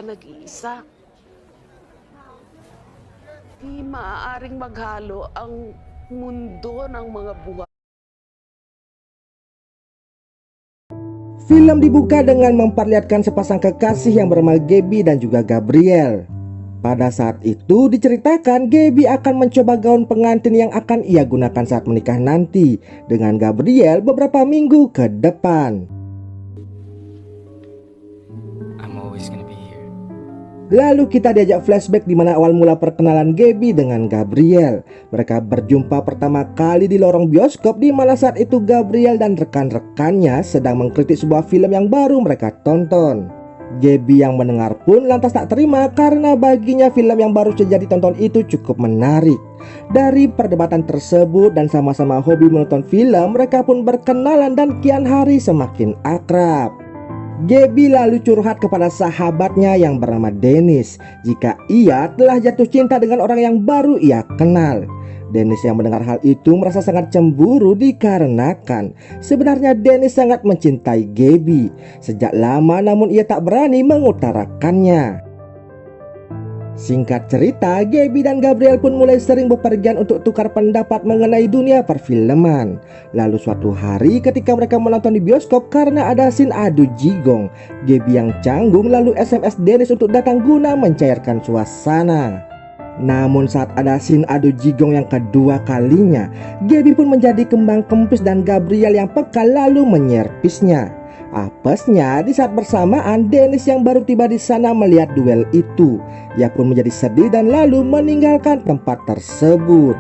ka nag-iisa. Di maaaring maghalo ang mundo ng mga buhay. Film dibuka dengan memperlihatkan sepasang kekasih yang bernama Gaby dan juga Gabriel. Pada saat itu diceritakan Gaby akan mencoba gaun pengantin yang akan ia gunakan saat menikah nanti dengan Gabriel beberapa minggu ke depan. I'm always gonna be here. Lalu kita diajak flashback di mana awal mula perkenalan Gaby dengan Gabriel. Mereka berjumpa pertama kali di lorong bioskop di mana saat itu Gabriel dan rekan-rekannya sedang mengkritik sebuah film yang baru mereka tonton. Gaby yang mendengar pun lantas tak terima karena baginya film yang baru saja ditonton itu cukup menarik. Dari perdebatan tersebut dan sama-sama hobi menonton film, mereka pun berkenalan dan kian hari semakin akrab. Gaby lalu curhat kepada sahabatnya yang bernama Dennis jika ia telah jatuh cinta dengan orang yang baru ia kenal. Dennis yang mendengar hal itu merasa sangat cemburu dikarenakan sebenarnya Dennis sangat mencintai Gaby sejak lama, namun ia tak berani mengutarakannya. Singkat cerita, Gaby dan Gabriel pun mulai sering bepergian untuk tukar pendapat mengenai dunia perfilman. Lalu suatu hari ketika mereka menonton di bioskop karena ada scene adu jigong, Gaby yang canggung lalu SMS Dennis untuk datang guna mencairkan suasana. Namun saat ada scene adu jigong yang kedua kalinya, Gaby pun menjadi kembang kempis dan Gabriel yang peka lalu menyerpisnya. Apesnya di saat bersamaan Dennis yang baru tiba di sana melihat duel itu. Ia pun menjadi sedih dan lalu meninggalkan tempat tersebut.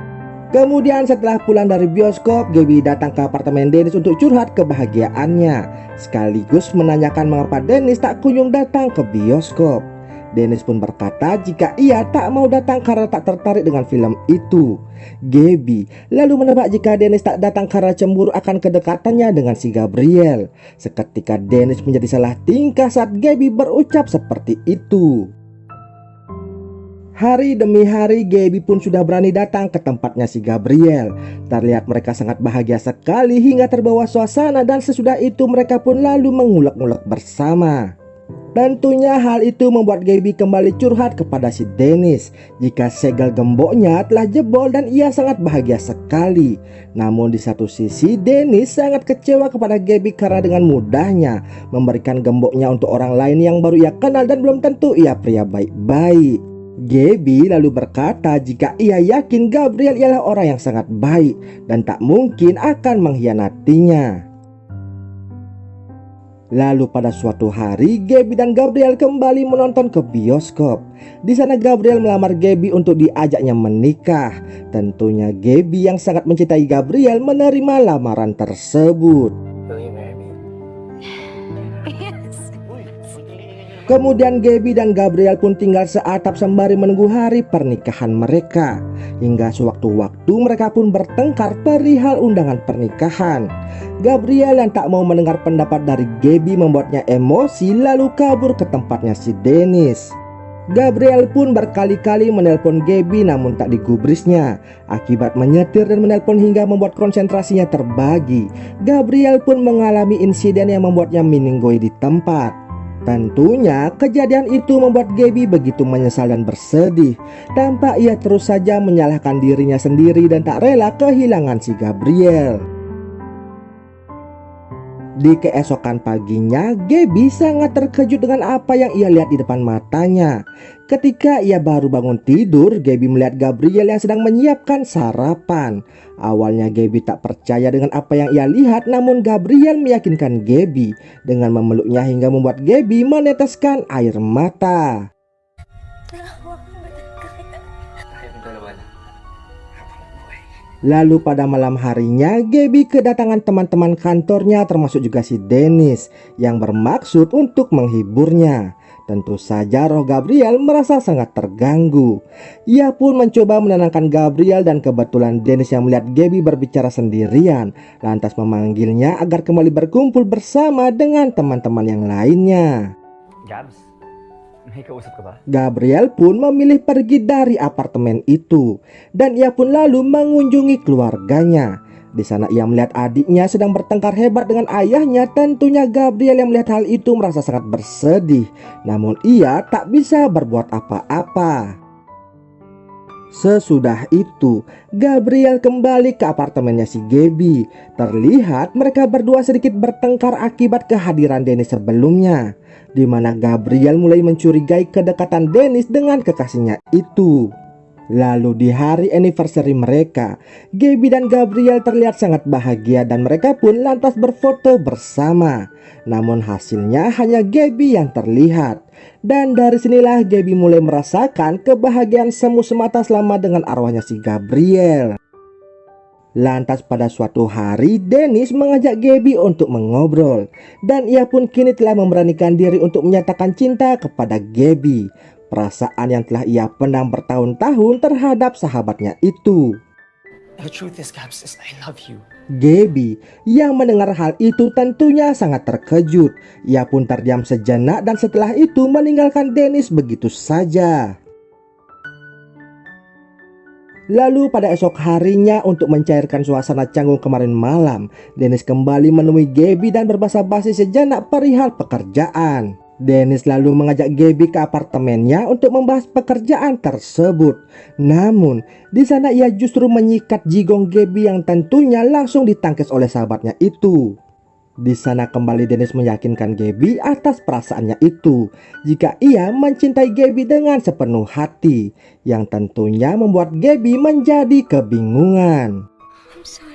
Kemudian setelah pulang dari bioskop, Gaby datang ke apartemen Dennis untuk curhat kebahagiaannya, sekaligus menanyakan mengapa Dennis tak kunjung datang ke bioskop. Dennis pun berkata jika ia tak mau datang karena tak tertarik dengan film itu. Gaby lalu menebak jika Dennis tak datang karena cemburu akan kedekatannya dengan si Gabriel. Seketika Dennis menjadi salah tingkah saat Gaby berucap seperti itu. Hari demi hari Gaby pun sudah berani datang ke tempatnya si Gabriel. Terlihat mereka sangat bahagia sekali hingga terbawa suasana, dan sesudah itu mereka pun lalu mengulek-ulek bersama. Tentunya hal itu membuat Gaby kembali curhat kepada si Dennis jika segel gemboknya telah jebol dan ia sangat bahagia sekali. Namun di satu sisi Dennis sangat kecewa kepada Gaby karena dengan mudahnya memberikan gemboknya untuk orang lain yang baru ia kenal dan belum tentu ia pria baik-baik. Gaby lalu berkata jika ia yakin Gabriel ialah orang yang sangat baik dan tak mungkin akan mengkhianatinya. Lalu pada suatu hari Gaby dan Gabriel kembali menonton ke bioskop. Di sana Gabriel melamar Gaby untuk diajaknya menikah. Tentunya Gaby yang sangat mencintai Gabriel menerima lamaran tersebut. Will you marry me? Kemudian Gaby dan Gabriel pun tinggal seatap sembari menunggu hari pernikahan mereka. Hingga sewaktu-waktu mereka pun bertengkar perihal undangan pernikahan. Gabriel yang tak mau mendengar pendapat dari Gaby membuatnya emosi lalu kabur ke tempatnya si Dennis. Gabriel pun berkali-kali menelpon Gaby namun tak digubrisnya. Akibat menyetir dan menelpon hingga membuat konsentrasinya terbagi, Gabriel pun mengalami insiden yang membuatnya meninggoy di tempat. Tentunya kejadian itu membuat Gaby begitu menyesal dan bersedih. Tampak ia terus saja menyalahkan dirinya sendiri dan tak rela kehilangan si Gabriel. Di keesokan paginya, Gaby sangat terkejut dengan apa yang ia lihat di depan matanya. Ketika ia baru bangun tidur, Gaby melihat Gabriel yang sedang menyiapkan sarapan. Awalnya Gaby tak percaya dengan apa yang ia lihat, namun Gabriel meyakinkan Gaby dengan memeluknya hingga membuat Gaby meneteskan air mata. Lalu pada malam harinya Gaby kedatangan teman-teman kantornya termasuk juga si Dennis yang bermaksud untuk menghiburnya. Tentu saja roh Gabriel merasa sangat terganggu. Ia pun mencoba menenangkan Gabriel dan kebetulan Dennis yang melihat Gaby berbicara sendirian lantas memanggilnya agar kembali berkumpul bersama dengan teman-teman yang lainnya. Gabs, may kausap ka ba? Gabriel pun memilih pergi dari apartemen itu dan ia pun lalu mengunjungi keluarganya. Di sana ia melihat adiknya sedang bertengkar hebat dengan ayahnya. Tentunya Gabriel yang melihat hal itu merasa sangat bersedih. Namun ia tak bisa berbuat apa-apa. Sesudah itu, Gabriel kembali ke apartemennya si Gaby. Terlihat mereka berdua sedikit bertengkar akibat kehadiran Dennis sebelumnya, di mana Gabriel mulai mencurigai kedekatan Dennis dengan kekasihnya itu. Lalu di hari anniversary mereka, Gaby dan Gabriel terlihat sangat bahagia dan mereka pun lantas berfoto bersama. Namun hasilnya hanya Gaby yang terlihat. Dan dari sinilah Gaby mulai merasakan kebahagiaan semu semata selama dengan arwahnya si Gabriel. Lantas pada suatu hari Dennis mengajak Gaby untuk mengobrol. Dan ia pun kini telah memberanikan diri untuk menyatakan cinta kepada Gaby. Perasaan yang telah ia pendam bertahun-tahun terhadap sahabatnya itu. The truth is, Gabs, is I love you. Gaby yang mendengar hal itu tentunya sangat terkejut. Ia pun terdiam sejenak dan setelah itu meninggalkan Dennis begitu saja. Lalu pada esok harinya untuk mencairkan suasana canggung kemarin malam, Dennis kembali menemui Gaby dan berbasa-basi sejenak perihal pekerjaan. Dennis lalu mengajak Gaby ke apartemennya untuk membahas pekerjaan tersebut. Namun, di sana ia justru menyikat jigong Gaby yang tentunya langsung ditangkis oleh sahabatnya itu. Di sana kembali Dennis meyakinkan Gaby atas perasaannya itu, jika ia mencintai Gaby dengan sepenuh hati, yang tentunya membuat Gaby menjadi kebingungan. I'm sorry.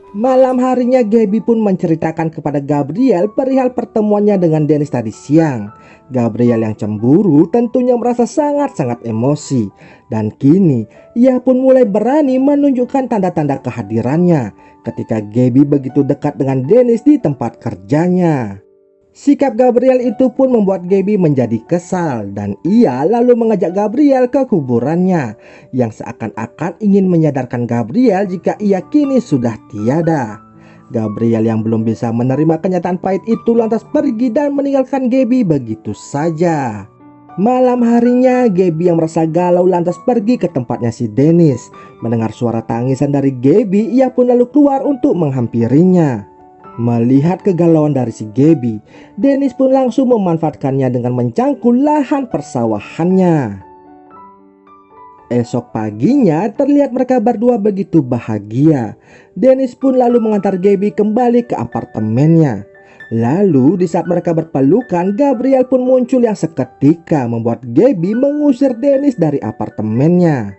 Malam harinya Gaby pun menceritakan kepada Gabriel perihal pertemuannya dengan Dennis tadi siang. Gabriel yang cemburu tentunya merasa sangat-sangat emosi. Dan kini ia pun mulai berani menunjukkan tanda-tanda kehadirannya ketika Gaby begitu dekat dengan Dennis di tempat kerjanya. Sikap Gabriel itu pun membuat Gaby menjadi kesal dan ia lalu mengajak Gabriel ke kuburannya yang seakan-akan ingin menyadarkan Gabriel jika ia kini sudah tiada. Gabriel yang belum bisa menerima kenyataan pahit itu lantas pergi dan meninggalkan Gaby begitu saja. Malam harinya Gaby yang merasa galau lantas pergi ke tempatnya si Dennis. Mendengar suara tangisan dari Gaby, ia pun lalu keluar untuk menghampirinya. Melihat kegalauan dari si Gaby, Dennis pun langsung memanfaatkannya dengan mencangkul lahan persawahannya. Esok paginya terlihat mereka berdua begitu bahagia. Dennis pun lalu mengantar Gaby kembali ke apartemennya. Lalu di saat mereka berpelukan, Gabriel pun muncul yang seketika membuat Gaby mengusir Dennis dari apartemennya.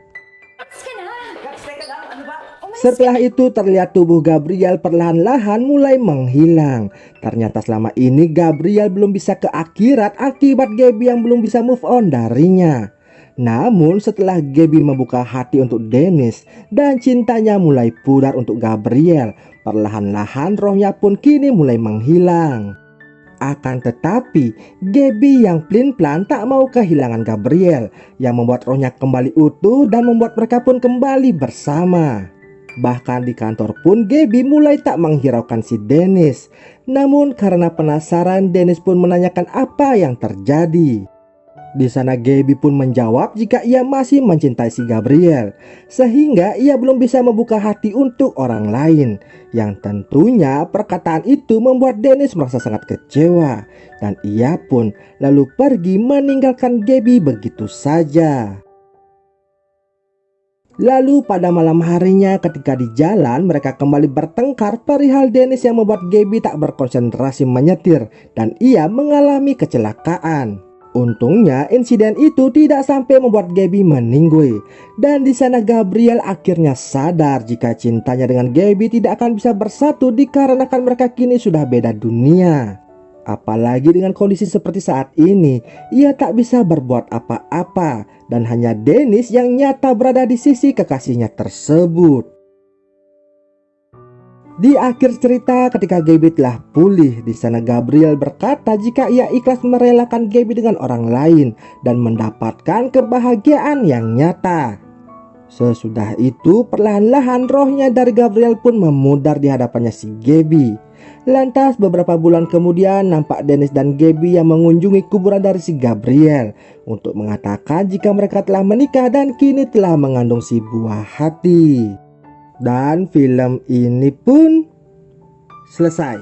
Setelah itu terlihat tubuh Gabriel perlahan-lahan mulai menghilang. Ternyata selama ini Gabriel belum bisa ke akhirat akibat Gaby yang belum bisa move on darinya. Namun setelah Gaby membuka hati untuk Dennis dan cintanya mulai pudar untuk Gabriel, perlahan-lahan rohnya pun kini mulai menghilang. Akan tetapi Gaby yang pelin-pelan tak mau kehilangan Gabriel yang membuat rohnya kembali utuh dan membuat mereka pun kembali bersama. Bahkan di kantor pun Gaby mulai tak menghiraukan si Dennis. Namun karena penasaran, Dennis pun menanyakan apa yang terjadi. Di sana Gaby pun menjawab jika ia masih mencintai si Gabriel, sehingga ia belum bisa membuka hati untuk orang lain. Yang tentunya perkataan itu membuat Dennis merasa sangat kecewa, dan ia pun lalu pergi meninggalkan Gaby begitu saja. Lalu pada malam harinya ketika di jalan mereka kembali bertengkar perihal Dennis yang membuat Gaby tak berkonsentrasi menyetir dan ia mengalami kecelakaan. Untungnya insiden itu tidak sampai membuat Gaby meninggoy dan di sana Gabriel akhirnya sadar jika cintanya dengan Gaby tidak akan bisa bersatu dikarenakan mereka kini sudah beda dunia. Apalagi dengan kondisi seperti saat ini, ia tak bisa berbuat apa-apa dan hanya Dennis yang nyata berada di sisi kekasihnya tersebut. Di akhir cerita ketika Gaby telah pulih, di sana Gabriel berkata jika ia ikhlas merelakan Gaby dengan orang lain dan mendapatkan kebahagiaan yang nyata. Sesudah itu perlahan-lahan rohnya dari Gabriel pun memudar di hadapannya si Gaby. Lantas beberapa bulan kemudian nampak Dennis dan Gaby yang mengunjungi kuburan dari si Gabriel untuk mengatakan jika mereka telah menikah dan kini telah mengandung si buah hati. Dan film ini pun selesai.